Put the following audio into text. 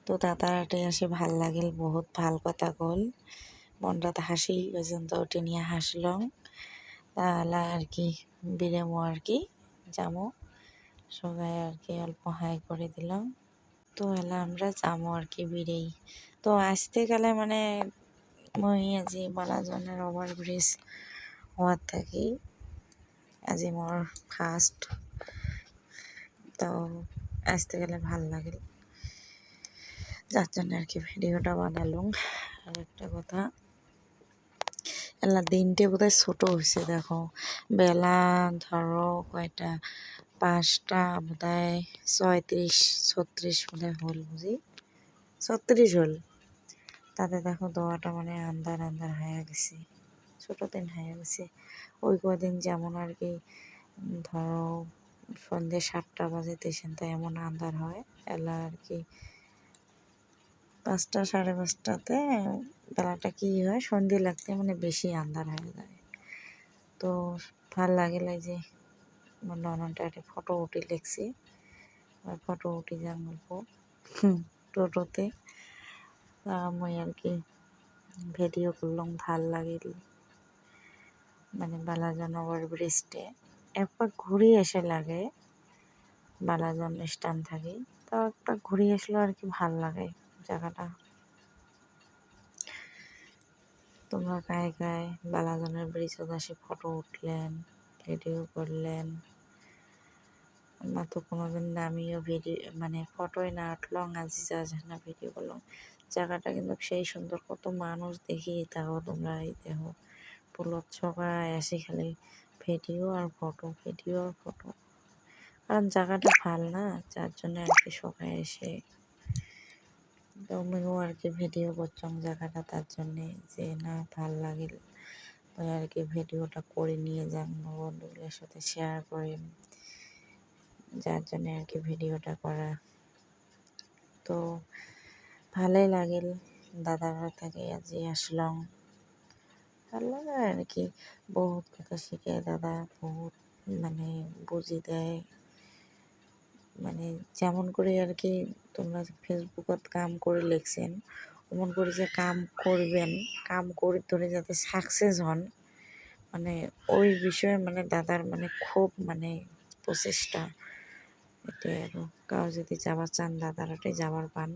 তো দাদারাটে এসে ভাল লাগিল, বহুত ভাল কথা কল, মনটাতে হাসি পর্যন্ত ওটি নিয়ে হাসলং। তাহলে আর কি বিরেমো আর কি যামো, সবাই আর কি অল্প হাই করে দিলাম। তো এলা আমরা যামো আর কি বিরেই। তো আসতে গেলে মানে মই আজি বালাজনের ওভার ব্রিজ হওয়ার থাকি আজি মোর ফার্স্ট। তো আসতে গেলে ভাল লাগিল, যার জন্য আর কি ভিডিওটা বানালুম। আর একটা কথা, এলা দিনটে বোধহয় ছোট হয়েছে, দেখো বেলা ধরো কয়টা 5টা বোধহয় 36-36 বোধহয় হল, বুঝি 36 হল। তাতে দেখো দোয়াটা মানে আন্ধার আন্ধার হয়ে গেছে, ছোট দিন হয়ে গেছে। ওই কদিন যেমন আর কি ধরো সন্ধ্যে 7টা বাজে তেসেন এমন আন্ধার হয়, এলা আর কি 5টা 5:30টাতে বেলাটা কি হয় সন্ধে লাগতে মানে বেশি আন্ধার হয়ে যায়। তো ভাল লাগিল যে আমার ননদটা একটা ফটো উঠি লেগছি, ফটো উঠি যাম অল্প টোটোতে। মই আর কি ভিডিও করলাম, ভাল লাগিল। মানে বালাজন ওভার ব্রিজটে একবার ঘুরে এসে লাগে, বালাজন স্ট্যান্ড থাকি, তাও একবার ঘুরে আসলেও আর কি ভাল লাগে জায়গাটা। তোমরা গায়ে গায়ে বালাজনের ব্রিজত আসে ফটো উঠলেন, ভিডিও করলেন? আমার তো কোনোদিন আমিও ভিডিও মানে ফটোই না উঠলাম, আজি যা না ভিডিও করলাম। জায়গাটা কিন্তু সেই সুন্দর, কত মানুষ দেখি তাও তোমরা এই দেখো পুলত সবাই আসি খালি ভিডিও আর ফটো, ভিডিও আর ফটো। কারণ জায়গাটা ভাল না, যার জন্য আর কি সবাই এসে। তো আমিও আর কি ভিডিও করছাম জায়গাটা, তার জন্যে যে না ভাল লাগিল ওই আর কি ভিডিওটা করে নিয়ে যান বন্ধুগুলোর সাথে শেয়ার করে, যার জন্য আর কি ভিডিওটা করা। তো ভালোই লাগিল, দাদারা থেকে আজি আসলাম, ভাল লাগে আর কি। বহুত কথা শিখে দাদা, বহুত মানে বুঝি দেয়। মানে যেমন করে আর কি তোমরা ফেসবুকত কাম করে লিখছেন, ওমন করে যে কাম করবেন, কাম করে ধরে যাতে সাকসেস হন, মানে ওই বিষয়ে মানে দাদার মানে খুব মানে প্রচেষ্টা। এটাই আর কাউ যদি যাবার চান দাদারাটাই যাবার পান।